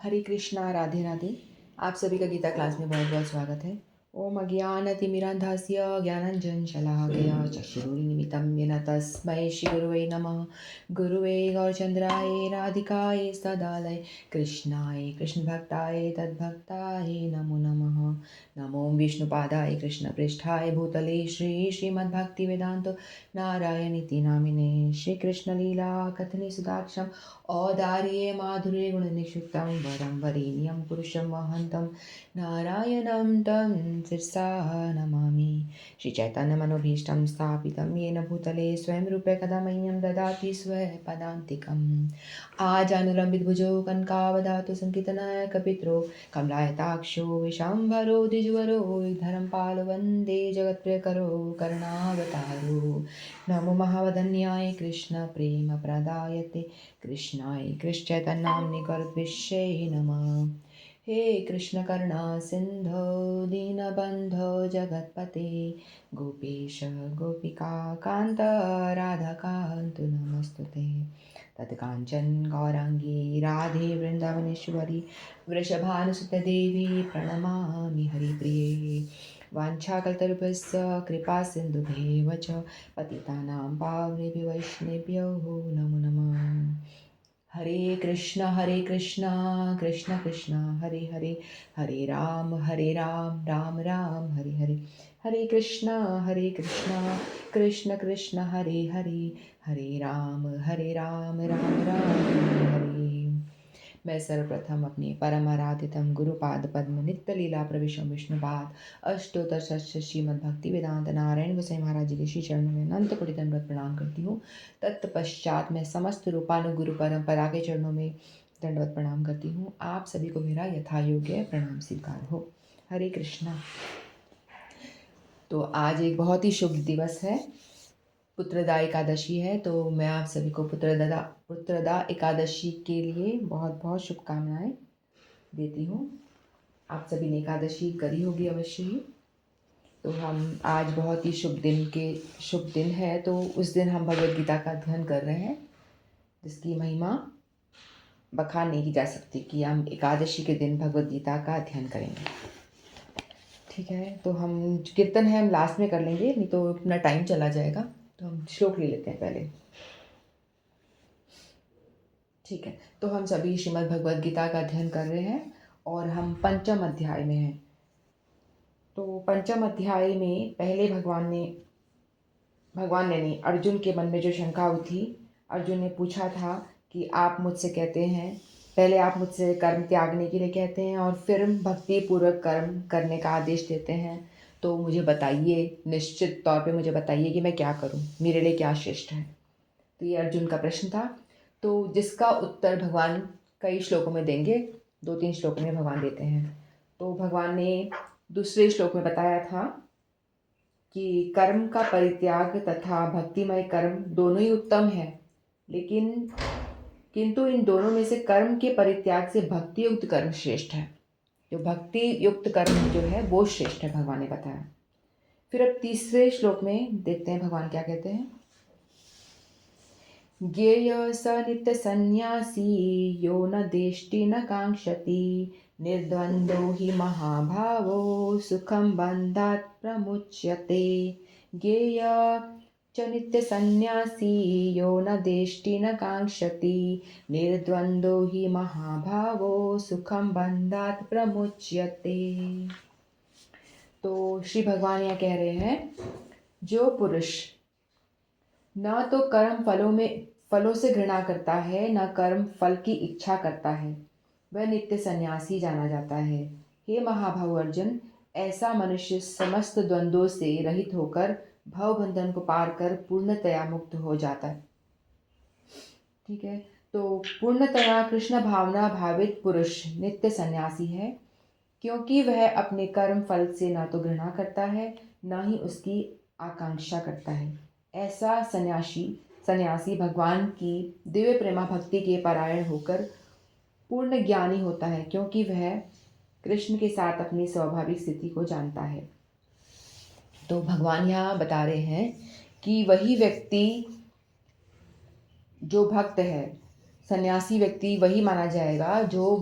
हरे कृष्णा, राधे राधे। आप सभी का गीता क्लास में बहुत बहुत स्वागत है। ओम अज्ञानतिमिरान्धस्य ज्ञानाञ्जनशलाकया चक्षुरुन्मिलितं येन तस्मै श्रीगुरुवे नमः। गुरुवे गौरचन्द्राय राधिकायै सदालय कृष्णाय कृष्णभक्ताय तद्भक्ताय नमो नमः। नमो विष्णुपादाय कृष्णपृष्ठाय भूतले श्रीमद्भक्तिवेदान्त नारायणीति नामिने श्रीकृष्णलीला कथने सुदाक्षम् औदार्ये माधुर्ये गुणनिक्षिप्तं वरं वरेण्यं पुरुषं महन्तं नारायणं तं शिरसा नमामि। श्रीचैतन्यमनोभीष्टं स्थापितं येन भूतले स्वयं रूपे कदा मह्यं ददाति स्वपदान्तिकम्। आजानुलम्बितभुजो कनकावदातु संकीर्तनाय कपित्रो कमलायताक्षो विशाम्बरो द्विजवरो धरं पालो वन्दे जगत्प्रियकरो करुणावतारो। नमो महावदन्याय कृष्णप्रेमप्रदायते कृष्णाय कृष्णचैतन्यनाम्ने गौरद्विषये नमः। हे कृष्ण करुणा सिन्धो दीनबन्धो जगत्पते गोपेश गोपिका कान्त राधाकान्त नमस्तुते। तत्काञ्चन गौराङ्गी राधे वृन्दावनेश्वरी वृषभानुसुते देवी प्रणमामि हरिप्रिये। वाञ्छाकल्पतरुभ्यश्च कृपा सिन्धुभ्येव च पतितानां पावनेभ्यो वैष्णवेभ्यो नमो नमः। हरे कृष्णा कृष्ण कृष्ण हरे हरे, हरे राम राम राम हरे हरे। हरे कृष्णा कृष्ण कृष्ण हरे हरे, हरे राम राम राम हरे हरे। मैं सर्वप्रथम अपने परम आराधितम गुरुपाद पद्म नित्य लीला प्रविशम विष्णुपाद अष्टोत्तर षष्ठ श्रीमद् भक्ति वेदांत नारायण गोसाई महाराज जी के श्री चरणों में अनंत कोटि दंडवत प्रणाम करती हूँ। तत्पश्चात मैं समस्त रूपानुगुरु परंपरा के चरणों में दंडवत प्रणाम करती हूँ। आप सभी को मेरा यथा योग्य प्रणाम स्वीकार हो। हरे कृष्णा। तो आज एक बहुत ही शुभ दिवस है, पुत्रदा एकादशी है। तो मैं आप सभी को पुत्रदा एकादशी के लिए बहुत बहुत शुभकामनाएं देती हूँ। आप सभी ने एकादशी करी होगी अवश्य ही। तो हम आज बहुत ही शुभ दिन है, तो उस दिन हम भगवद गीता का अध्ययन कर रहे हैं, जिसकी महिमा बखान नहीं की जा सकती कि हम एकादशी के दिन भगवद गीता का अध्ययन करेंगे। ठीक है, तो हम कीर्तन है हम लास्ट में कर लेंगे, नहीं तो अपना टाइम चला जाएगा। तो हम श्लोक ले लेते हैं पहले। ठीक है, तो हम सभी श्रीमद् भगवद गीता का अध्ययन कर रहे हैं और हम पंचम अध्याय में हैं। तो पंचम अध्याय में पहले भगवान ने नहीं, अर्जुन के मन में जो शंका उठी, अर्जुन ने पूछा था कि आप मुझसे कहते हैं, पहले आप मुझसे कर्म त्यागने के लिए कहते हैं और फिर भक्ति पूर्वक कर्म करने का आदेश देते हैं। तो मुझे बताइए, निश्चित तौर पे मुझे बताइए कि मैं क्या करूं, मेरे लिए क्या श्रेष्ठ है। तो ये अर्जुन का प्रश्न था, तो जिसका उत्तर भगवान कई श्लोकों में देंगे, 2-3 श्लोकों में भगवान देते हैं। तो भगवान ने दूसरे श्लोक में बताया था कि कर्म का परित्याग तथा भक्तिमय कर्म दोनों ही उत्तम है, किंतु इन दोनों में से कर्म के परित्याग से भक्ति युक्त कर्म श्रेष्ठ है। जो भक्ति युक्त कर्म जो है वो श्रेष्ठ है, भगवान ने बताया। फिर अब तीसरे श्लोक में देखते हैं भगवान क्या कहते हैं। ज्ञेय स नित्य सन्यासी यो न देष्टि न कांक्षति निर्द्वंदो हि महाभावो सुखम बंधात् प्रमुच्यते। ज्ञेय च नित्य सन्यासी यो न देष्टि न कांक्षति निर्द्वंदो हि महाभावो सुखम बंधात् प्रमुच्यते। तो श्री भगवान यहाँ कह रहे हैं, जो पुरुष न तो कर्म फलों से घृणा करता है, न कर्म फल की इच्छा करता है, वह नित्य सन्यासी जाना जाता है। हे महाभाव अर्जुन, ऐसा मनुष्य समस्त द्वंद्वों से रहित होकर भव बंधन को पार कर पूर्णतया मुक्त हो जाता है। ठीक है, तो पूर्णतया कृष्ण भावना भावित पुरुष नित्य सन्यासी है, क्योंकि वह अपने कर्म फल से न तो घृणा करता है, न ही उसकी आकांक्षा करता है। ऐसा सन्यासी भगवान की दिव्य प्रेमा भक्ति के परायण होकर पूर्ण ज्ञानी होता है, क्योंकि वह कृष्ण के साथ अपनी स्वाभाविक स्थिति को जानता है। तो भगवान यहाँ बता रहे हैं कि वही व्यक्ति जो भक्त है, सन्यासी व्यक्ति वही माना जाएगा जो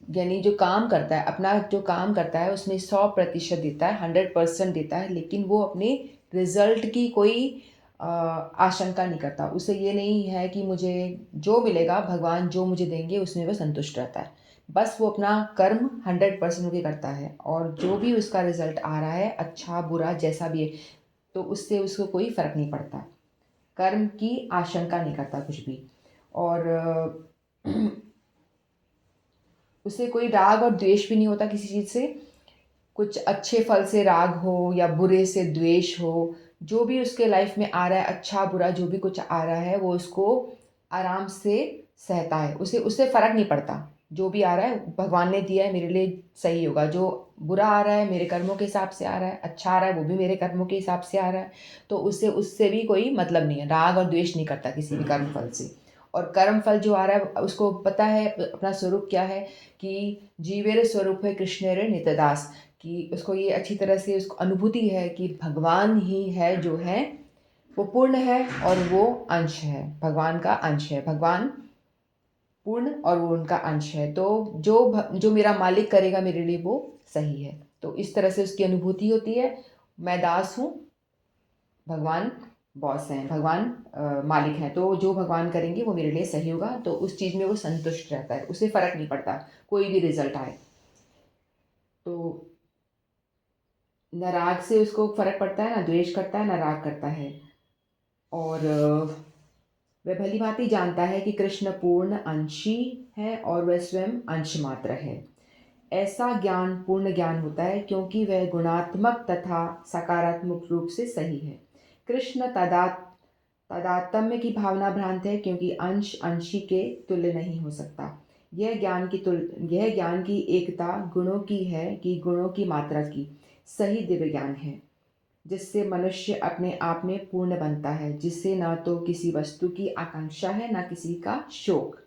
यानी जो काम करता है, अपना जो काम करता है उसमें 100% देता है, 100% देता है, लेकिन वो अपने रिजल्ट की कोई आशंका नहीं करता। उसे ये नहीं है कि मुझे जो मिलेगा, भगवान जो मुझे देंगे उसमें वो संतुष्ट रहता है। बस वो अपना कर्म 100% भी करता है, और जो भी उसका रिजल्ट आ रहा है, अच्छा बुरा जैसा भी है, तो उससे उसको कोई फ़र्क नहीं पड़ता। कर्म की आशंका नहीं करता कुछ भी। और उसे कोई राग और द्वेष भी नहीं होता किसी चीज़ से। कुछ अच्छे फल से राग हो या बुरे से द्वेष हो, जो भी उसके लाइफ में आ रहा है, अच्छा बुरा जो भी कुछ आ रहा है, वो उसको आराम से सहता है। उसे उससे फ़र्क नहीं पड़ता। जो भी आ रहा है भगवान ने दिया है, मेरे लिए सही होगा। जो बुरा आ रहा है मेरे कर्मों के हिसाब से आ रहा है, अच्छा आ रहा है वो भी मेरे कर्मों के हिसाब से आ रहा है। तो उससे उससे भी कोई मतलब नहीं है। राग और द्वेष नहीं करता किसी भी कर्म फल से। और कर्म फल जो आ रहा है उसको पता है अपना स्वरूप क्या है, कि जीवेर स्वरूप है कृष्णेर नित्यदास, कि उसको ये अच्छी तरह से उसको अनुभूति है कि भगवान ही है जो है, वो पूर्ण है और वो अंश है, भगवान का अंश है। भगवान पूर्ण और वो उनका अंश है। तो जो मेरा मालिक करेगा मेरे लिए वो सही है। तो इस तरह से उसकी अनुभूति होती है। मैं दास हूँ, भगवान बॉस हैं, भगवान मालिक हैं, तो जो भगवान करेंगे वो मेरे लिए सही होगा। तो उस चीज़ में वो संतुष्ट रहता है, उसे फ़र्क नहीं पड़ता कोई भी रिजल्ट आए। तो न राग से उसको फ़र्क पड़ता है, ना द्वेष करता है, ना राग करता है। और वह भली भांति जानता है कि कृष्ण पूर्ण अंशी है और वह स्वयं अंश मात्र है। ऐसा ज्ञान पूर्ण ज्ञान होता है क्योंकि वह गुणात्मक तथा सकारात्मक रूप से सही है। कृष्ण तादात्म्य की भावना भ्रांत है क्योंकि अंश अंशी के तुल्य नहीं हो सकता। यह ज्ञान की एकता गुणों की है कि गुणों की मात्रा की सही दिव्य ज्ञान है, जिससे मनुष्य अपने आप में पूर्ण बनता है, जिससे न तो किसी वस्तु की आकांक्षा है न किसी का शोक।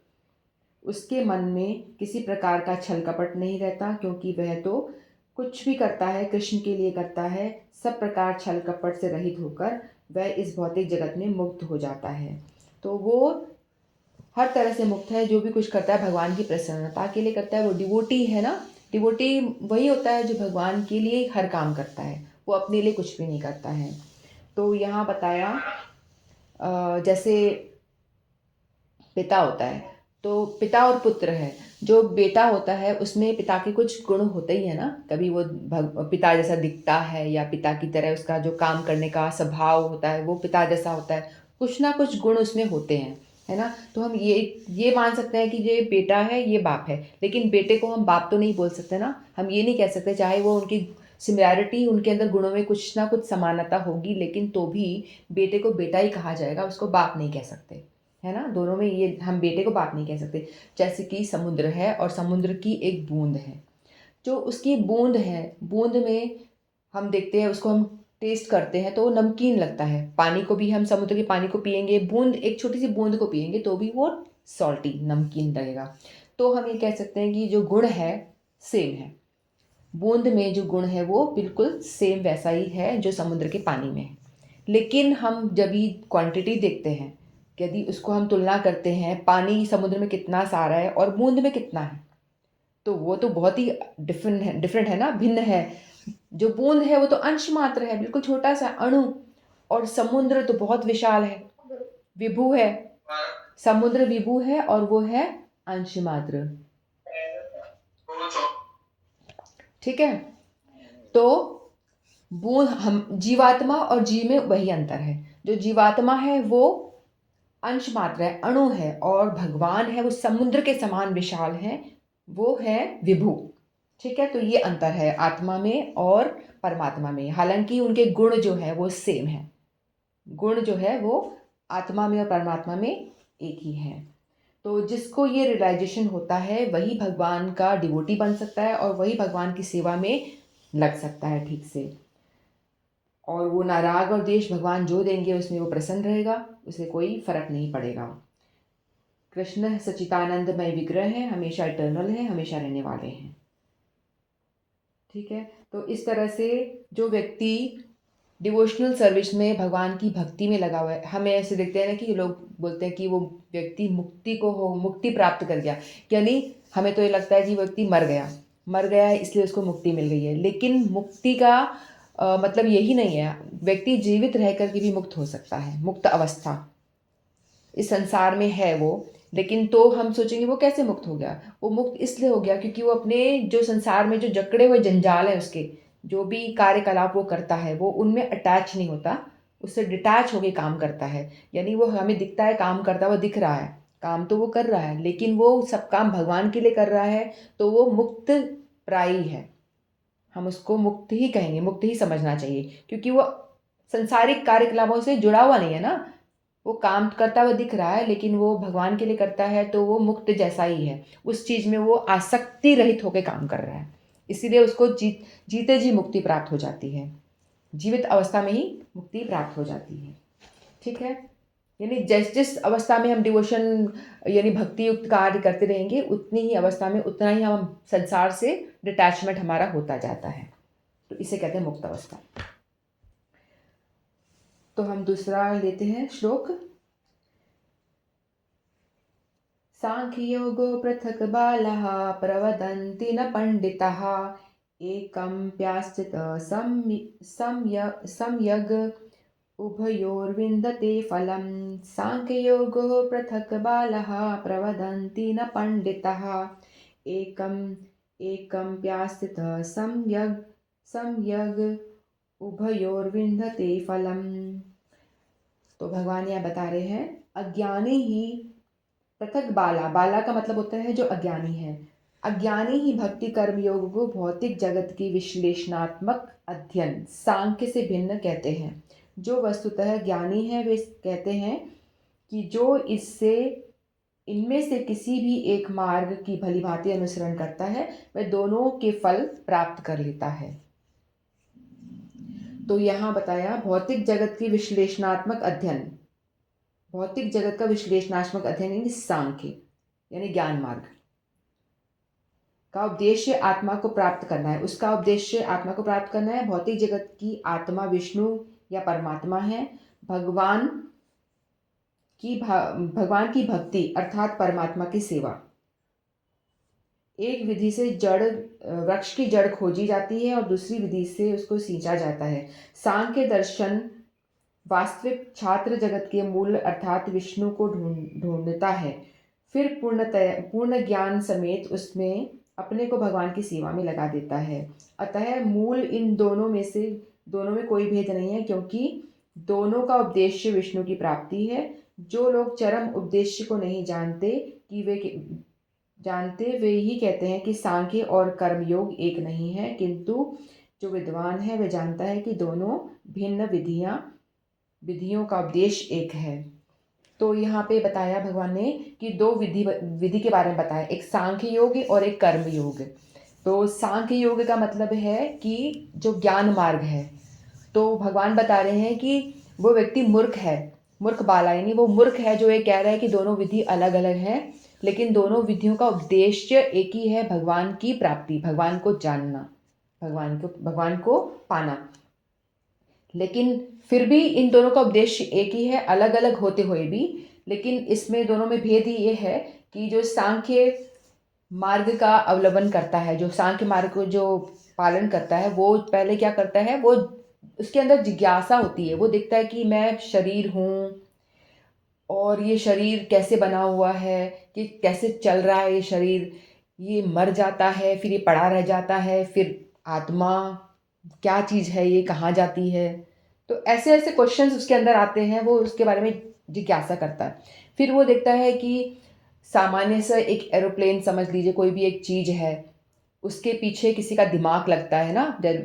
उसके मन में किसी प्रकार का छल कपट नहीं रहता क्योंकि वह तो कुछ भी करता है कृष्ण के लिए करता है। सब प्रकार छल कपट से रहित होकर वह इस भौतिक जगत में मुक्त हो जाता है। तो वो हर तरह से मुक्त है। जो भी कुछ करता है भगवान की प्रसन्नता के लिए करता है। वो डिवोटी है ना। डिवोटी वही होता है जो भगवान के लिए हर काम करता है, वो अपने लिए कुछ भी नहीं करता है। तो यहाँ बताया जैसे पिता होता है, तो पिता और पुत्र है। जो बेटा होता है उसमें पिता के कुछ गुण होते ही है ना। कभी वो पिता जैसा दिखता है, या पिता की तरह उसका जो काम करने का स्वभाव होता है वो पिता जैसा होता है। कुछ ना कुछ गुण उसमें होते हैं, है ना। तो हम ये मान सकते हैं कि ये बेटा है, ये बाप है। लेकिन बेटे को हम बाप तो नहीं बोल सकते ना। हम ये नहीं कह सकते, चाहे वो उनकी सिमिलैरिटी, उनके अंदर गुणों में कुछ ना कुछ समानता होगी, लेकिन तो भी बेटे को बेटा ही कहा जाएगा, उसको बाप नहीं कह सकते, है ना। दोनों में ये हम बेटे को बाप नहीं कह सकते। जैसे कि समुद्र है और समुद्र की एक बूंद है। जो उसकी बूंद है, बूंद में हम देखते हैं उसको, हम टेस्ट करते हैं तो वो नमकीन लगता है। पानी को भी हम समुद्र के पानी को पिएंगे, बूंद एक छोटी सी बूंद को पिएंगे तो भी वो सॉल्टी नमकीन लगेगा। तो हम ये कह सकते हैं कि जो गुण है सेम है। बूंद में जो गुण है वो बिल्कुल सेम वैसा ही है जो समुद्र के पानी में है। लेकिन हम जब भी क्वांटिटी देखते हैं, यदि उसको हम तुलना करते हैं, पानी समुद्र में कितना सारा है और बूंद में कितना है, तो वो तो बहुत ही डिफरेंट है ना, भिन्न है। जो बूंद है वो तो अंश मात्र है, बिल्कुल छोटा सा अणु। और समुद्र तो बहुत विशाल है, विभु है। समुद्र विभु है और वो है अंश मात्र। ठीक है। तो बूंद, हम जीवात्मा और जीव में वही अंतर है। जो जीवात्मा है वो अंश मात्र है, अणु है, और भगवान है वो समुद्र के समान विशाल है, वो है विभु। ठीक है। तो ये अंतर है आत्मा में और परमात्मा में। हालांकि उनके गुण जो है वो सेम है। गुण जो है वो आत्मा में और परमात्मा में एक ही है। तो जिसको ये रियलाइजेशन होता है वही भगवान का डिवोटी बन सकता है और वही भगवान की सेवा में लग सकता है ठीक से। और वो ना राग और द्वेष, भगवान जो देंगे उसमें वो प्रसन्न रहेगा, उसे कोई फर्क नहीं पड़ेगा। कृष्ण सच्चिदानंदमय विग्रह है, हमेशा इटर्नल है, हमेशा रहने वाले हैं। ठीक है। तो इस तरह से जो व्यक्ति डिवोशनल सर्विस में, भगवान की भक्ति में लगा हुआ है। हमें ऐसे देखते हैं ना कि लोग बोलते हैं कि वो व्यक्ति मुक्ति प्राप्त कर गया, यानी हमें तो ये लगता है कि व्यक्ति मर गया है इसलिए उसको मुक्ति मिल गई है। लेकिन मुक्ति का मतलब यही नहीं है। व्यक्ति जीवित रह कर के भी मुक्त हो सकता है। मुक्त अवस्था इस संसार में है वो, लेकिन तो हम सोचेंगे वो कैसे मुक्त हो गया। वो मुक्त इसलिए हो गया क्योंकि वो अपने जो संसार में जो जकड़े हुए जंजाल है, उसके जो भी कार्यकलाप वो करता है वो उनमें अटैच नहीं होता, उससे डिटैच होके काम करता है। यानी वो हमें दिखता है काम करता हुआ दिख रहा है, काम तो वो कर रहा है, लेकिन वो सब काम भगवान के लिए कर रहा है, तो वो मुक्त प्रायी है। हम उसको मुक्त ही कहेंगे, मुक्त ही समझना चाहिए, क्योंकि वो संसारिक कार्यकलापों से जुड़ा हुआ नहीं है ना। वो काम करता हुआ दिख रहा है, लेकिन वो भगवान के लिए करता है, तो वो मुक्त जैसा ही है। उस चीज़ में वो आसक्ति रहित होकर काम कर रहा है, इसीलिए उसको जीते जी मुक्ति प्राप्त हो जाती है। जीवित अवस्था में ही मुक्ति प्राप्त हो जाती है। ठीक है, यानी जिस जिस अवस्था में हम डिवोशन यानी भक्ति युक्त कार्य करते रहेंगे, उतनी ही अवस्था में उतना ही हम संसार से डिटैचमेंट हमारा होता जाता है। तो इसे कहते हैं मुक्त अवस्था। तो हम दूसरा लेते हैं श्लोक। सांख्ययोगो पृथक् बालः प्रवदन्ति न पंडिताः एकं प्याश्चित् सम्यग् उभयोर्विन्दते फलम्। सांख्ययोगो पृथक् बालः प्रवदन्ति न पंडिताः एकं प्याश्चित् सम्यग् उभयोर्विन्दते फलम्। तो भगवान यह बता रहे हैं, अज्ञानी ही पृथक बाला का मतलब होता है जो अज्ञानी है। अज्ञानी ही भक्ति कर्म योग को भौतिक जगत की विश्लेषणात्मक अध्ययन सांख्य से भिन्न कहते हैं। जो वस्तुतः ज्ञानी है वे कहते हैं कि जो इनमें से किसी भी एक मार्ग की भलीभांति अनुसरण करता है, वह दोनों के फल प्राप्त कर लेता है। तो यहाँ बताया भौतिक जगत की विश्लेषणात्मक अध्ययन, भौतिक जगत का विश्लेषणात्मक अध्ययन यानी सांख्य यानी ज्ञान मार्ग का उद्देश्य आत्मा को प्राप्त करना है। उसका उद्देश्य आत्मा को प्राप्त करना है। भौतिक जगत की आत्मा विष्णु या परमात्मा है। भगवान की भक्ति अर्थात परमात्मा की सेवा। एक विधि से वृक्ष की जड़ खोजी जाती है और दूसरी विधि से उसको सींचा जाता है। सांख्य दर्शन वास्तविक छात्र जगत के मूल अर्थात विष्णु को ढूंढता है, फिर पूर्ण ज्ञान समेत उसमें अपने को भगवान की सेवा में लगा देता है। अतः मूल इन दोनों में कोई भेद नहीं है, क्योंकि दोनों का उद्देश्य विष्णु की प्राप्ति है। जो लोग चरम उद्देश्य को नहीं जानते वे ही कहते हैं कि सांख्य और कर्मयोग एक नहीं है, किंतु जो विद्वान है वह जानता है कि दोनों भिन्न विधियों का उद्देश्य एक है। तो यहाँ पे बताया भगवान ने कि दो विधि के बारे में बताया, एक सांख्य योग और एक कर्म योग। तो सांख्य योग का मतलब है कि जो ज्ञान मार्ग है, तो भगवान बता रहे हैं कि वो व्यक्ति मूर्ख है, मूर्ख बाला, यानी वो मूर्ख है जो ये कह रहा है कि दोनों विधि अलग अलग हैं, लेकिन दोनों विधियों का उद्देश्य एक ही है, भगवान की प्राप्ति, भगवान को जानना, भगवान को पाना। लेकिन फिर भी इन दोनों का उद्देश्य एक ही है, अलग अलग होते हुए भी। लेकिन इसमें दोनों में भेद ही ये है कि जो सांख्य मार्ग का अवलंबन करता है, जो सांख्य मार्ग को जो पालन करता है, वो पहले क्या करता है, वो उसके अंदर जिज्ञासा होती है। वो देखता है कि मैं शरीर हूँ और ये शरीर कैसे बना हुआ है, कि कैसे चल रहा है ये शरीर, ये मर जाता है फिर ये पड़ा रह जाता है, फिर आत्मा क्या चीज़ है, ये कहाँ जाती है। तो ऐसे ऐसे क्वेश्चंस उसके अंदर आते हैं, वो उसके बारे में जिज्ञासा करता है। फिर वो देखता है कि सामान्य सा एक एरोप्लेन समझ लीजिए, कोई भी एक चीज़ है, उसके पीछे किसी का दिमाग लगता है ना।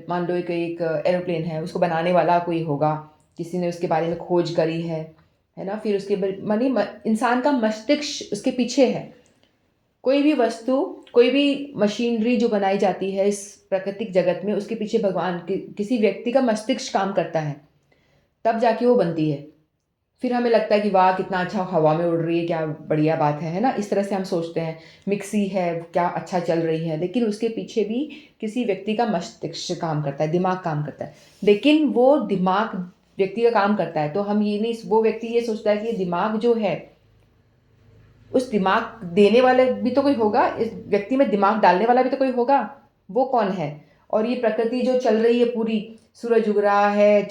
मान लो एक एरोप्लेन है, उसको बनाने वाला कोई होगा, किसी ने उसके बारे में खोज करी है ना। फिर उसके मानी इंसान का मस्तिष्क उसके पीछे है। कोई भी वस्तु, कोई भी मशीनरी जो बनाई जाती है इस प्राकृतिक जगत में, उसके पीछे भगवान किसी व्यक्ति का मस्तिष्क काम करता है, तब जाके वो बनती है। फिर हमें लगता है कि वाह कितना अच्छा हवा में उड़ रही है, क्या बढ़िया बात है ना? इस तरह से हम सोचते हैं। मिक्सी है, क्या अच्छा चल रही है, लेकिन उसके पीछे भी किसी व्यक्ति का मस्तिष्क काम करता है, दिमाग काम करता है। लेकिन वो दिमाग व्यक्ति का काम करता है, तो हम ये नहीं, वो व्यक्ति ये सोचता है कि ये दिमाग जो है, उस दिमाग देने वाले भी तो कोई होगा, इस व्यक्ति में दिमाग डालने वाला भी तो कोई होगा, वो कौन है? और ये प्रकृति जो चल रही है पूरी, सूरज उग रहा है,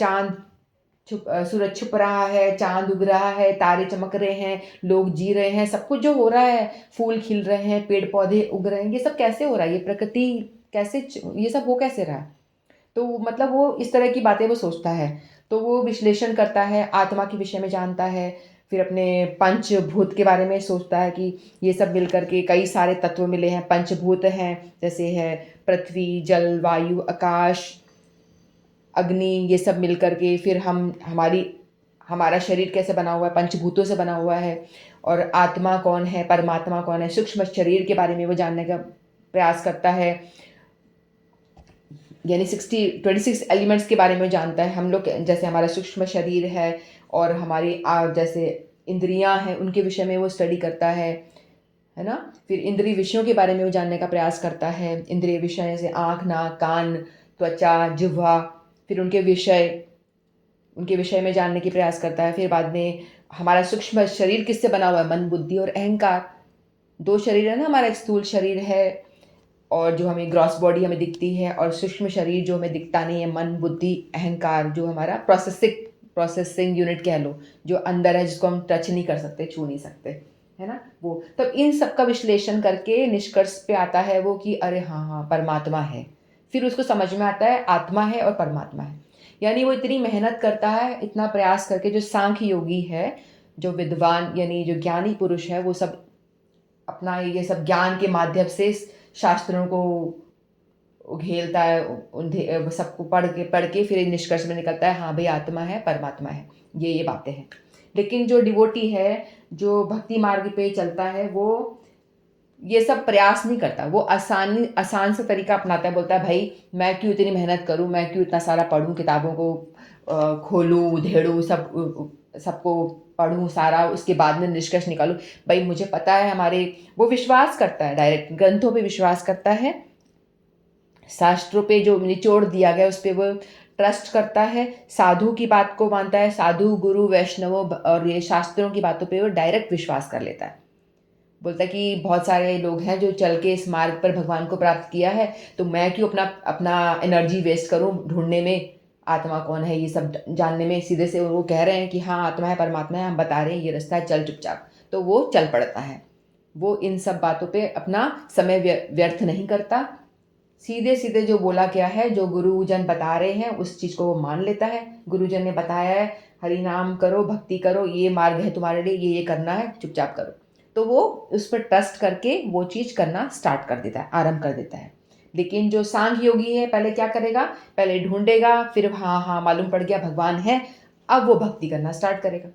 सूरज छुप रहा है, चाँद उग रहा है, तारे चमक रहे हैं, लोग जी रहे हैं, सब कुछ जो हो रहा है, फूल खिल रहे हैं, पेड़-पौधे उग रहे हैं, ये सब कैसे हो रहा है? ये प्रकृति कैसे ये सब हो कैसे रहा है? तो मतलब वो इस तरह की बातें वो सोचता है। तो वो विश्लेषण करता है, आत्मा के विषय में जानता है, फिर अपने पंचभूत के बारे में सोचता है कि ये सब मिल कर के कई सारे तत्व मिले हैं, पंचभूत हैं, जैसे है पृथ्वी, जल, वायु, आकाश, अग्नि, ये सब मिल कर के फिर हमारा शरीर कैसे बना हुआ है, पंचभूतों से बना हुआ है। और आत्मा कौन है, परमात्मा कौन है, सूक्ष्म शरीर के बारे में वो जानने का प्रयास करता है। यानी 26 एलिमेंट्स के बारे में जानता है। हम लोग जैसे हमारा सूक्ष्म शरीर है और हमारी जैसे इंद्रियां हैं, उनके विषय में वो स्टडी करता है ना? फिर इंद्रिय विषयों के बारे में वो जानने का प्रयास करता है। इंद्रिय विषय जैसे आँख, नाक, कान, त्वचा, जिह्वा, फिर उनके विषय में जानने की प्रयास करता है। फिर बाद में हमारा सूक्ष्म शरीर किससे बना हुआ है? मन, बुद्धि और अहंकार। 2 शरीर है ना हमारा, एक स्थूल शरीर है और जो हमें ग्रॉस बॉडी हमें दिखती है, और सूक्ष्म शरीर जो हमें दिखता नहीं है, मन, बुद्धि, अहंकार, जो हमारा प्रोसेसिंग यूनिट कह लो, जो अंदर है, जिसको हम टच नहीं कर सकते, छू नहीं सकते, है ना? वो तब इन सब का विश्लेषण करके निष्कर्ष पे आता है वो कि अरे हाँ, हाँ, परमात्मा है। फिर उसको समझ में आता है आत्मा है और परमात्मा है। यानी वो इतनी मेहनत करता है, इतना प्रयास करके, जो सांख्य योगी है, जो विद्वान यानी जो ज्ञानी पुरुष है, वो सब अपना ये सब ज्ञान के माध्यम से शास्त्रों को उघेलता है, सबको पढ़ के फिर एक निष्कर्ष में निकलता है, हाँ भाई आत्मा है, परमात्मा है, ये बातें हैं। लेकिन जो डिवोटी है, जो भक्ति मार्ग पे चलता है, वो ये सब प्रयास नहीं करता। वो आसान सा तरीका अपनाता है, बोलता है भाई मैं क्यों इतनी मेहनत करूँ, मैं क्यों इतना सारा पढूँ, किताबों को खोलूँ, उधेड़ूँ, सबको पढूँ सारा, उसके बाद में निष्कर्ष निकालूँ। भाई मुझे पता है वो विश्वास करता है, डायरेक्ट ग्रंथों पे विश्वास करता है, शास्त्रों पे जो निचोड़ दिया गया उस पे वो ट्रस्ट करता है, साधु की बात को मानता है, साधु, गुरु, वैष्णवों और ये शास्त्रों की बातों पे वो डायरेक्ट विश्वास कर लेता है। बोलता है कि बहुत सारे लोग हैं जो चल के इस मार्ग पर भगवान को प्राप्त किया है, तो मैं क्यों अपना अपना एनर्जी वेस्ट करूं ढूंढने में, आत्मा कौन है ये सब जानने में। सीधे से वो कह रहे हैं कि हाँ आत्मा है, परमात्मा है, हम बता रहे हैं ये रास्ता है, चल चुपचाप। तो वो चल पड़ता है। वो इन सब बातों पे अपना समय व्यर्थ नहीं करता, सीधे सीधे जो बोला गया है, जो गुरुजन बता रहे हैं, उस चीज़ को वो मान लेता है। गुरुजन ने बताया है हरि नाम करो, भक्ति करो, ये मार्ग है तुम्हारे लिए, ये करना है, चुपचाप करो। तो वो उस पर ट्रस्ट करके वो चीज़ करना स्टार्ट कर देता है, आरंभ कर देता है। लेकिन जो सांख्य योगी है, पहले क्या करेगा? पहले ढूंढेगा, फिर हाँ हाँ मालूम पड़ गया भगवान है, अब वो भक्ति करना स्टार्ट करेगा।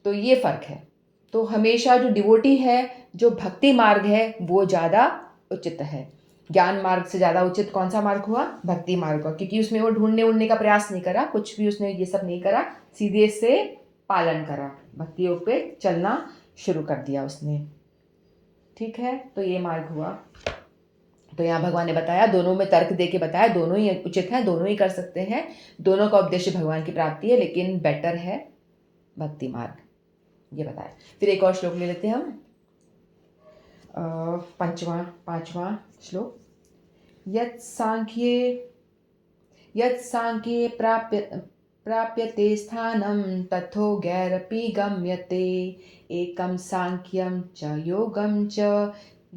तो ये फ़र्क है। तो हमेशा जो डिवोटी है, जो भक्ति मार्ग है, वो ज़्यादा उचित है। ज्ञान मार्ग से ज़्यादा उचित कौन सा मार्ग हुआ? भक्ति मार्ग हुआ, क्योंकि उसमें वो ढूँढने-वूढने का प्रयास नहीं करा, कुछ भी उसने ये सब नहीं करा, सीधे से पालन करा, भक्ति योग पे चलना शुरू कर दिया उसने। ठीक है? तो ये मार्ग हुआ। तो यहाँ भगवान ने बताया, दोनों में तर्क दे के बताया, दोनों ही उचित हैं, दोनों ही कर सकते हैं, दोनों का उद्देश्य भगवान की प्राप्ति है, लेकिन बेटर है भक्ति मार्ग, ये बताया। फिर एक और श्लोक ले लेते हैं हम, पांचवा श्लोक। यत्सांख्ये प्राप्यते स्थानं तथो गैरपि गम्यते, एकं सांख्यं च योगं च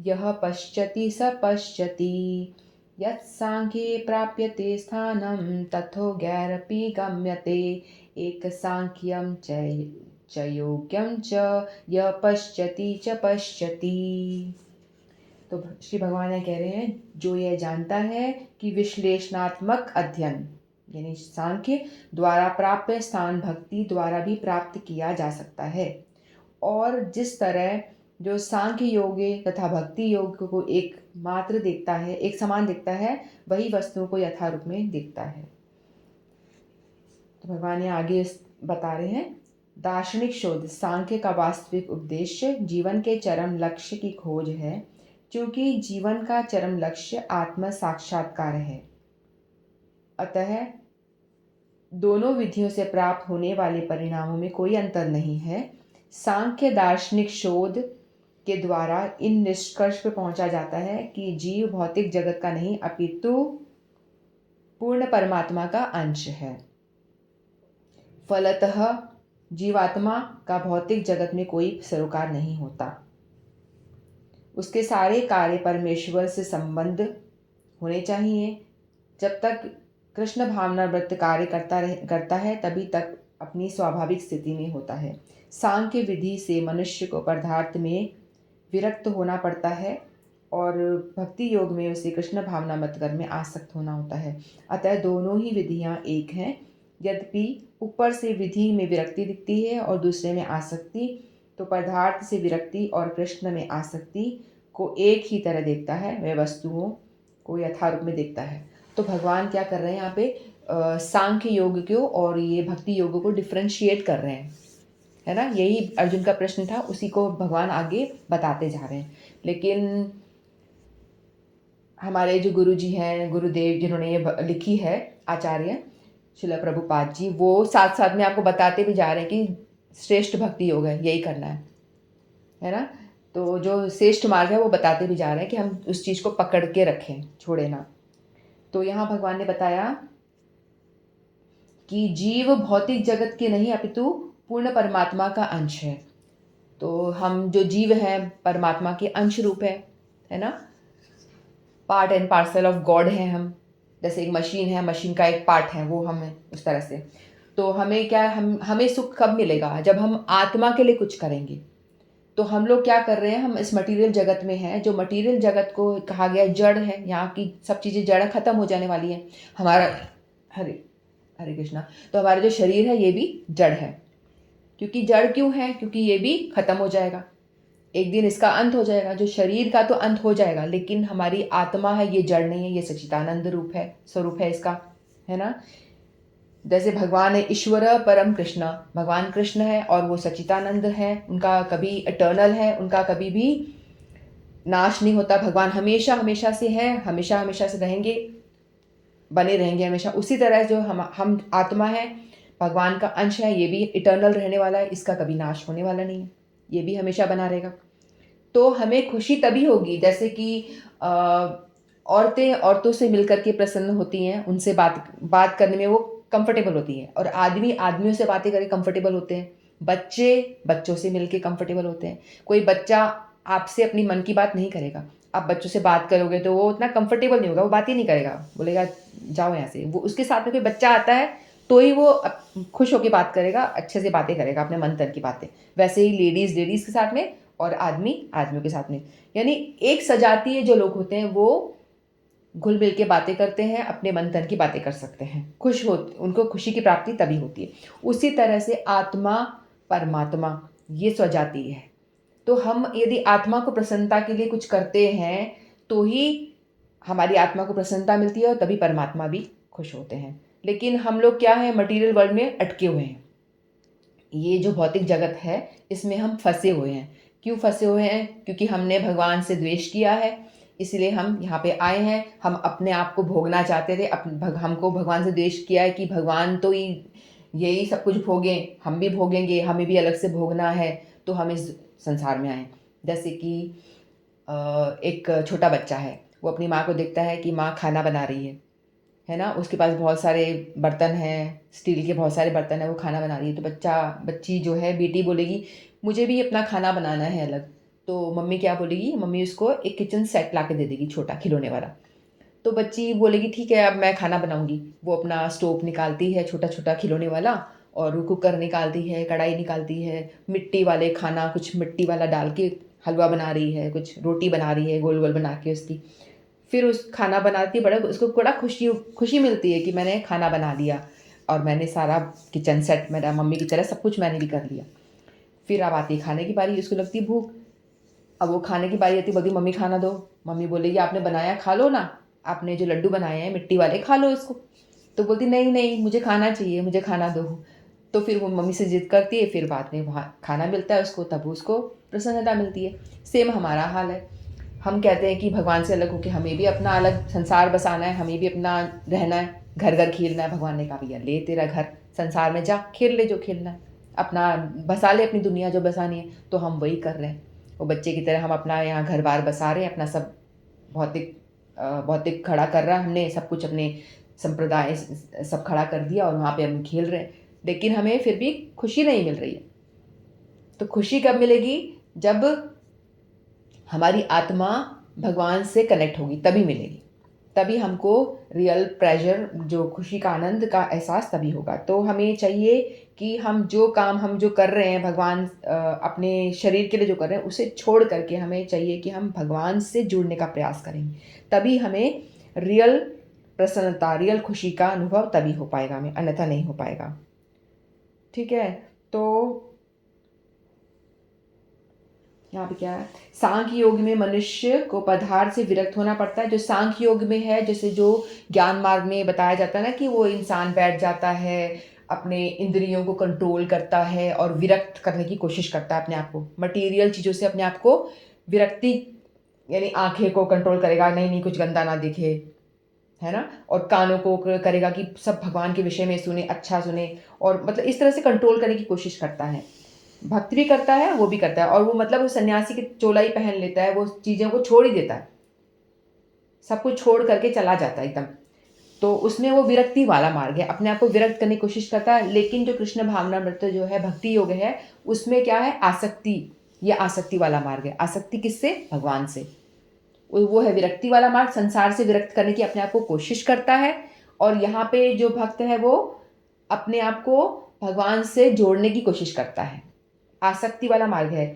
यः पश्यति स पश्यति। यत्सांख्ये प्राप्यते स्थानं तथो गैरपि गम्यते, एक सांख्यं च योग्यं च यः पश्यति च पश्यति। तो श्री भगवान ये कह रहे हैं, जो यह जानता है कि विश्लेषणात्मक अध्ययन यानी सांख्य द्वारा प्राप्त स्थान भक्ति द्वारा भी प्राप्त किया जा सकता है, और जिस तरह जो सांख्य योग तथा भक्ति योग को एक मात्र देखता है, एक समान देखता है, वही वस्तुओं को यथारूप में देखता है। तो भगवान ये आगे बता रहे हैं, दार्शनिक शोध सांख्य का वास्तविक उद्देश्य जीवन के चरम लक्ष्य की खोज है, क्योंकि जीवन का चरम लक्ष्य आत्म साक्षात्कार है। अतः दोनों विधियों से प्राप्त होने वाले परिणामों में कोई अंतर नहीं है। सांख्य दार्शनिक शोध के द्वारा इन निष्कर्ष पर पहुंचा जाता है कि जीव भौतिक जगत का नहीं अपितु पूर्ण परमात्मा का अंश है। फलतः जीवात्मा का भौतिक जगत में कोई सरोकार नहीं होता। उसके सारे कार्य परमेश्वर से संबंध होने चाहिए। जब तक कृष्ण भावना व्रत कार्य करता है तभी तक अपनी स्वाभाविक स्थिति में होता है। सांख्य विधि से मनुष्य को पदार्थ में विरक्त होना पड़ता है और भक्ति योग में उसे कृष्ण भावना मत कर्म में आसक्त होना होता है। अतः दोनों ही विधियां एक हैं। यद्यपि ऊपर से विधि में विरक्ति दिखती है और दूसरे में आसक्ति, तो पदार्थ से विरक्ति और कृष्ण में आसक्ति को एक ही तरह देखता है, वह वस्तुओं को यथारूप में देखता है। तो भगवान क्या कर रहे हैं यहाँ पे, सांख्य योग को और ये भक्ति योग को डिफ्रेंशिएट कर रहे हैं, है ना। यही अर्जुन का प्रश्न था, उसी को भगवान आगे बताते जा रहे हैं। लेकिन हमारे जो गुरु जी हैं, गुरुदेव जिन्होंने ये लिखी है, आचार्य श्रील प्रभुपाद जी, वो साथ साथ में आपको बताते भी जा रहे हैं कि श्रेष्ठ भक्ति योग है, यही करना है ना। तो जो श्रेष्ठ मार्ग है वो बताते भी जा रहे हैं कि हम उस चीज़ को पकड़ के रखें, छोड़े ना। तो यहाँ भगवान ने बताया कि जीव भौतिक जगत के नहीं अपितु पूर्ण परमात्मा का अंश है। तो हम जो जीव हैं परमात्मा के अंश रूप है ना। Part and parcel of God है हम। जैसे एक मशीन है, मशीन का एक पार्ट है, वो हम उस तरह से। तो हमें क्या, हमें सुख कब मिलेगा, जब हम आत्मा के लिए कुछ करेंगे। तो हम लोग क्या कर रहे हैं, हम इस मटेरियल जगत में हैं, जो मटेरियल जगत को कहा गया जड़ है, यहाँ की सब चीज़ें जड़ खत्म हो जाने वाली हैं। हमारा हरे हरे कृष्णा। तो हमारा जो शरीर है ये भी जड़ है। क्योंकि जड़ क्यों है, क्योंकि ये भी खत्म हो जाएगा, एक दिन इसका अंत हो जाएगा। जो शरीर का तो अंत हो जाएगा, लेकिन हमारी आत्मा है ये जड़ नहीं है, ये सच्चिदानंद रूप है, स्वरूप है इसका, है ना। जैसे भगवान है ईश्वर परम कृष्ण, भगवान कृष्ण है और वो सच्चिदानंद है, उनका कभी इटर्नल है, उनका कभी भी नाश नहीं होता। भगवान हमेशा हमेशा से हैं, हमेशा हमेशा से रहेंगे, बने रहेंगे हमेशा। उसी तरह जो हम आत्मा है, भगवान का अंश है, ये भी इटर्नल रहने वाला है, इसका कभी नाश होने वाला नहीं है, ये भी हमेशा बना रहेगा। तो हमें खुशी तभी होगी, जैसे कि औरतें औरतों से मिलकर के प्रसन्न होती हैं, उनसे बात करने में वो कंफर्टेबल होती हैं, और आदमी आदमियों से बातें करके कंफर्टेबल होते हैं, बच्चे बच्चों से मिलके कंफर्टेबल होते हैं। कोई बच्चा आपसे अपनी मन की बात नहीं करेगा, आप बच्चों से बात करोगे तो वो उतना कंफर्टेबल नहीं होगा, वो बात ही नहीं करेगा, बोलेगा जाओ यहाँ से। वो उसके साथ में कोई बच्चा आता है तो ही वो खुश होकर बात करेगा, अच्छे से बातें करेगा, अपने मन तन की बातें। वैसे ही लेडीज़ के साथ में और आदमी आदमियों के साथ में, यानी एक सजातीय जो लोग होते हैं वो घुल मिल के बातें करते हैं, अपने मन तन की बातें कर सकते हैं, खुश हो, उनको खुशी की प्राप्ति तभी होती है। उसी तरह से आत्मा परमात्मा ये स्वजातीय है। तो हम यदि आत्मा को प्रसन्नता के लिए कुछ करते हैं तो ही हमारी आत्मा को प्रसन्नता मिलती है और तभी परमात्मा भी खुश होते हैं। लेकिन हम लोग क्या है, मटीरियल वर्ल्ड में अटके हुए हैं। ये जो भौतिक जगत है इसमें हम फंसे हुए हैं। क्यों फंसे हुए हैं? क्योंकि हमने भगवान से द्वेष किया है, इसलिए हम यहाँ पे आए हैं। हम अपने आप को भोगना चाहते थे, हमको भगवान से द्वेष किया है कि भगवान तो यही सब कुछ भोगें, हम भी भोगेंगे, हमें भी अलग से भोगना है, तो हम इस संसार में आए। जैसे कि एक छोटा बच्चा है, वो अपनी माँ को देखता है कि माँ खाना बना रही है ना, उसके पास बहुत सारे बर्तन हैं, स्टील के बहुत सारे बर्तन हैं, वो खाना बना रही है। तो बच्ची जो है, बेटी बोलेगी मुझे भी अपना खाना बनाना है अलग। तो मम्मी क्या बोलेगी, मम्मी उसको एक किचन सेट ला के दे देगी, छोटा खिलौने वाला। तो बच्ची बोलेगी ठीक है अब मैं खाना बनाऊंगी। वो अपना स्टोव निकालती है, छोटा छोटा खिलौने वाला, और कुकर निकालती है, कढ़ाई निकालती है, मिट्टी वाले खाना कुछ मिट्टी वाला डाल के हलवा बना रही है, कुछ रोटी बना रही है गोल गोल बना के उसकी। फिर उस खाना बनाती है, बड़ा उसको बड़ा खुशी मिलती है कि मैंने खाना बना लिया और मैंने सारा किचन सेट, मेरा मम्मी की तरह सब कुछ मैंने भी कर लिया। फिर अब आती है खाने की बारी, उसको लगती है भूख। अब वो खाने की बारी आती, बोलती मम्मी खाना दो। मम्मी बोलेगी आपने बनाया खा लो ना, आपने जो लड्डू बनाए हैं मिट्टी वाले खा लो इसको। तो बोलती नहीं नहीं मुझे खाना चाहिए, मुझे खाना दो। तो फिर वो मम्मी से जिद करती है, फिर बाद में वहाँ खाना मिलता है उसको, तब उसको प्रसन्नता मिलती है। सेम हमारा हाल है। हम कहते हैं कि भगवान से अलग होकर हमें भी अपना अलग संसार बसाना है, हमें भी अपना रहना है, घर घर खेलना है। भगवान ने कहा भैया ले तेरा घर, संसार में जा खेल ले जो खेलना है, अपना बसा ले अपनी दुनिया जो बसानी है। तो हम वही कर रहे हैं, वो बच्चे की तरह हम अपना यहाँ घर बार बसा रहे हैं, अपना सब भौतिक भौतिक खड़ा कर रहा है हमने, सब कुछ अपने संप्रदाय सब खड़ा कर दिया और वहाँ पे हम खेल रहे हैं, लेकिन हमें फिर भी खुशी नहीं मिल रही है। तो खुशी कब मिलेगी? जब हमारी आत्मा भगवान से कनेक्ट होगी तभी मिलेगी, तभी हमको रियल प्लेजर, जो खुशी का आनंद का एहसास तभी होगा। तो हमें चाहिए कि हम जो काम हम जो कर रहे हैं भगवान अपने शरीर के लिए जो कर रहे हैं उसे छोड़ करके हमें चाहिए कि हम भगवान से जुड़ने का प्रयास करेंगे, तभी हमें रियल प्रसन्नता, रियल खुशी का अनुभव तभी हो पाएगा, हमें अन्यथा नहीं हो पाएगा। ठीक है, तो यहाँ पे क्या है, सांख्य योग में मनुष्य को पदार्थ से विरक्त होना पड़ता है। जो सांख्य योग में है, जैसे जो ज्ञान मार्ग में बताया जाता है ना कि वो इंसान बैठ जाता है, अपने इंद्रियों को कंट्रोल करता है और विरक्त करने की कोशिश करता है अपने आप को, मटेरियल चीज़ों से अपने आप को विरक्ति, यानी आंखें को कंट्रोल करेगा, नहीं नहीं कुछ गंदा ना दिखे, है ना, और कानों को करेगा कि सब भगवान के विषय में सुने, अच्छा सुने, और मतलब इस तरह से कंट्रोल करने की कोशिश करता है। भक्ति भी करता है, वो भी करता है, और वो मतलब वो सन्यासी की चोला ही पहन लेता है, वो चीज़ों को छोड़ ही देता है, सब कुछ छोड़ करके चला जाता है एकदम। तो उसमें वो विरक्ति वाला मार्ग है, अपने आप को विरक्त करने की कोशिश करता है। लेकिन जो कृष्ण भावनामृत जो है भक्ति योग है, उसमें क्या है, आसक्ति, ये आसक्ति वाला मार्ग है। आसक्ति किससे? भगवान से। वो है विरक्ति वाला मार्ग, संसार से विरक्त करने की अपने आप को कोशिश करता है। और यहाँ पे जो भक्त है वो अपने आप को भगवान से जोड़ने की कोशिश करता है, आसक्ति वाला मार्ग है।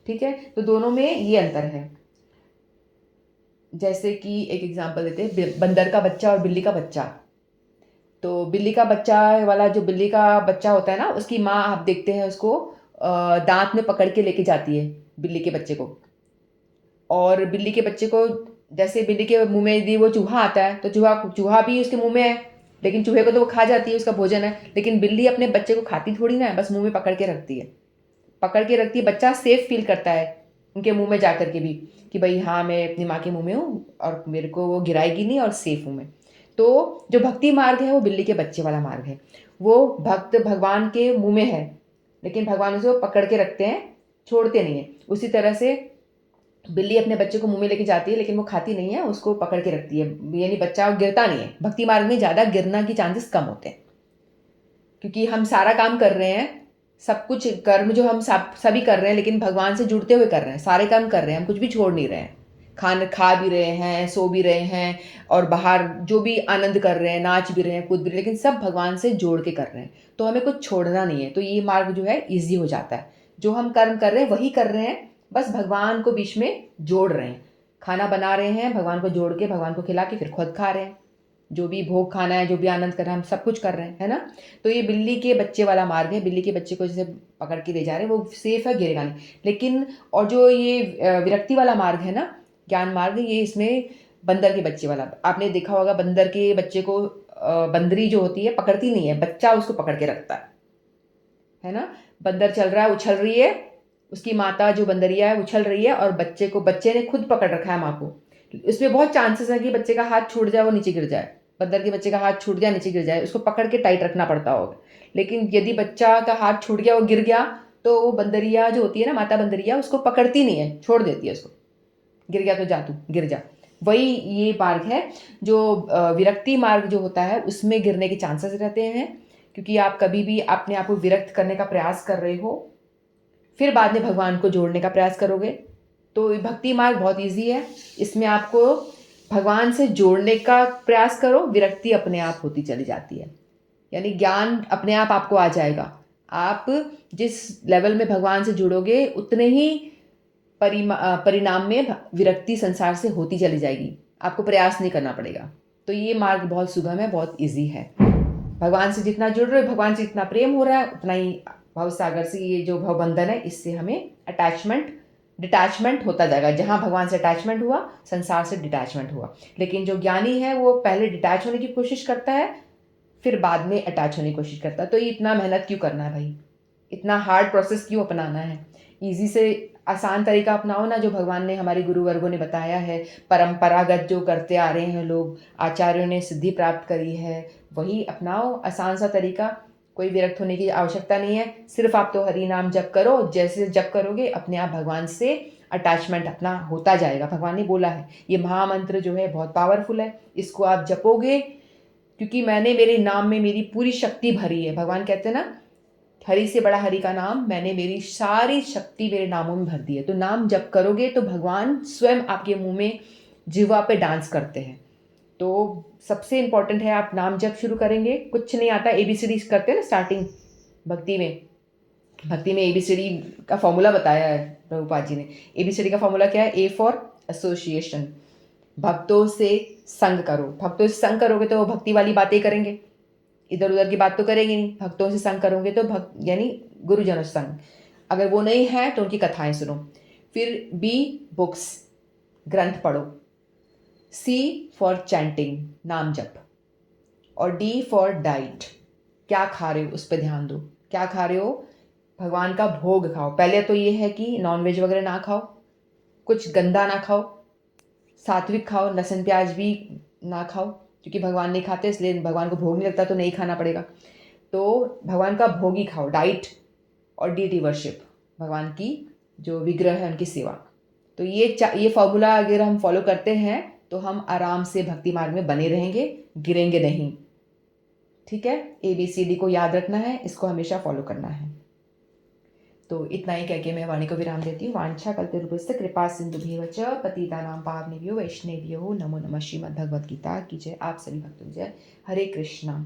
ठीक है, तो दोनों में ये अंतर है। जैसे कि एक एग्जांपल देते हैं, बंदर का बच्चा और बिल्ली का बच्चा। तो बिल्ली का बच्चा वाला, जो बिल्ली का बच्चा होता है ना, उसकी माँ आप देखते हैं उसको दांत में पकड़ के लेके जाती है बिल्ली के बच्चे को, और बिल्ली के बच्चे को जैसे बिल्ली के मुंह में यदि वो चूहा आता है तो चूहा चूहा भी उसके मुंह में है, लेकिन चूहे को तो वो खा जाती है, उसका भोजन है। लेकिन बिल्ली अपने बच्चे को खाती थोड़ी ना है, बस मुंह में पकड़ के रखती है, पकड़ के रखती है। बच्चा सेफ फील करता है उनके मुंह में जा कर के भी, कि भाई हाँ मैं अपनी माँ के मुंह में हूँ और मेरे को वो गिराएगी नहीं और सेफ हूँ मैं। तो जो भक्ति मार्ग है वो बिल्ली के बच्चे वाला मार्ग है। वो भक्त भगवान के मुंह में है, लेकिन भगवान उसे वो पकड़ के रखते हैं, छोड़ते नहीं है। उसी तरह से बिल्ली अपने बच्चे को मुंह में लेके जाती है, लेकिन वो खाती नहीं है, उसको पकड़ के रखती है, यानी बच्चा गिरता नहीं है। भक्ति मार्ग में ज़्यादा गिरना की चांसेस कम होते हैं, क्योंकि हम सारा काम कर रहे हैं, सब कुछ कर्म जो हम सभी कर रहे हैं, लेकिन भगवान से जुड़ते हुए कर रहे हैं, सारे काम कर रहे हैं, हम कुछ भी छोड़ नहीं रहे हैं। खा भी रहे हैं, सो भी रहे हैं, और बाहर जो भी आनंद कर रहे हैं, नाच भी रहे हैं, कूद भी रहे हैं, लेकिन सब भगवान से जोड़ के कर रहे हैं। तो हमें कुछ छोड़ना नहीं है, तो ये मार्ग जो है ईजी हो जाता है। जो हम कर्म कर रहे हैं वही कर रहे हैं, बस भगवान को बीच में जोड़ रहे हैं। खाना बना रहे हैं, भगवान को जोड़ के, भगवान को खिला के फिर खुद खा रहे हैं। जो भी भोग खाना है, जो भी आनंद करना है, हम सब कुछ कर रहे हैं, है ना। तो ये बिल्ली के बच्चे वाला मार्ग है। बिल्ली के बच्चे को जैसे पकड़ के ले जा रहे हैं, वो सेफ है, गिरेगा नहीं। लेकिन और जो ये विरक्ति वाला मार्ग है ना, ज्ञान मार्ग, ये इसमें बंदर के बच्चे वाला, आपने देखा होगा बंदर के बच्चे को बंदरी जो होती है पकड़ती नहीं है, बच्चा उसको पकड़ के रखता है ना। बंदर चल रहा है, उछल रही है, उसकी माता जो बंदरिया है उछल रही है, और बच्चे ने खुद पकड़ रखा है माँ को। इसमें बहुत चांसेस है कि बच्चे का हाथ छूट जाए, वो नीचे गिर जाए, बंदर के बच्चे का हाथ छूट जाए, नीचे गिर जाए, उसको पकड़ के टाइट रखना पड़ता होगा। लेकिन यदि बच्चा का हाथ छूट गया, वो गिर गया, तो वो बंदरिया जो होती है ना, माता बंदरिया, उसको पकड़ती नहीं है, छोड़ देती है उसको, गिर गया तो जा तू गिर जा। वही ये मार्ग है जो विरक्ति मार्ग जो होता है, उसमें गिरने के चांसेस रहते हैं, क्योंकि आप कभी भी अपने आप को विरक्त करने का प्रयास कर रहे हो, फिर बाद में भगवान को जोड़ने का प्रयास करोगे। तो भक्ति मार्ग बहुत इजी है, इसमें आपको भगवान से जोड़ने का प्रयास करो, विरक्ति अपने आप होती चली जाती है, यानी ज्ञान अपने आप आपको आ जाएगा। आप जिस लेवल में भगवान से जुड़ोगे, उतने ही परिणाम में विरक्ति संसार से होती चली जाएगी, आपको प्रयास नहीं करना पड़ेगा। तो ये मार्ग बहुत सुगम है, बहुत इजी है। भगवान से जितना जुड़ रहे हो, भगवान से जितना प्रेम हो रहा है, उतना ही भव सागर से ये जो भवबंधन है, इससे हमें डिटैचमेंट होता जाएगा। जहाँ भगवान से अटैचमेंट हुआ, संसार से डिटैचमेंट हुआ। लेकिन जो ज्ञानी है वो पहले डिटैच होने की कोशिश करता है, फिर बाद में अटैच होने की कोशिश करता है। तो ये इतना मेहनत क्यों करना है भाई, इतना हार्ड प्रोसेस क्यों अपनाना है? ईजी से आसान तरीका अपनाओ ना, जो भगवान ने, हमारे गुरु वर्गों ने बताया है, परंपरागत जो करते आ रहे हैं लोग, आचार्यों ने सिद्धि प्राप्त करी है, वही अपनाओ, आसान सा तरीका। कोई विरक्त होने की आवश्यकता नहीं है, सिर्फ आप तो हरि नाम जप करो, जैसे जप करोगे अपने आप भगवान से अटैचमेंट अपना होता जाएगा। भगवान ने बोला है, ये महामंत्र जो है बहुत पावरफुल है, इसको आप जपोगे, क्योंकि मैंने मेरे नाम में मेरी पूरी शक्ति भरी है। भगवान कहते हैं ना, हरि से बड़ा हरि का नाम, मैंने मेरी सारी शक्ति मेरे नामों में भर दी है। तो नाम जप करोगे तो भगवान स्वयं आपके मुंह में, जिह्वा पे डांस करते हैं। तो सबसे इंपॉर्टेंट है, आप नाम जप शुरू करेंगे, कुछ नहीं आता, ABCD करते हैं ना स्टार्टिंग भक्ति में। भक्ति में ABCD का फॉर्मूला बताया है प्रभुपाद जी ने। ABCD का फॉर्मूला क्या है? A फॉर एसोसिएशन, भक्तों से संग करो। भक्तों से संग करोगे तो वो भक्ति वाली बातें करेंगे, इधर उधर की बात तो करेंगे नहीं। भक्तों से संग करोगे तो भक्त यानी गुरुजनों से संग, अगर वो नहीं है तो उनकी कथाएं सुनो। फिर B बुक्स, ग्रंथ पढ़ो। C फॉर चैंटिंग, नाम जप। और D फॉर डाइट, क्या खा रहे हो उस पर ध्यान दो। क्या खा रहे हो? भगवान का भोग खाओ। पहले तो ये है कि नॉनवेज वगैरह ना खाओ, कुछ गंदा ना खाओ, सात्विक खाओ, लहसुन प्याज भी ना खाओ, क्योंकि भगवान नहीं खाते, इसलिए भगवान को भोग नहीं लगता तो नहीं खाना पड़ेगा। तो भगवान का भोग ही खाओ, डाइट। और डीटी वर्शिप, भगवान की जो विग्रह है उनकी सेवा। तो ये फॉर्मूला अगर हम फॉलो करते हैं तो हम आराम से भक्ति मार्ग में बने रहेंगे, गिरेंगे नहीं। ठीक है, ABCD को याद रखना है, इसको हमेशा फॉलो करना है। तो इतना ही कह के मैं वाणी को विराम देती हूँ। वांछा कल्पतरुभ्यश्च कृपा सिंधुभ्येव च पतितानां पावनेभ्यो वैष्णवेभ्यो नमो नमः। श्रीमद् भगवद गीता की जय। आप सभी भक्तों की जय। हरे कृष्णा।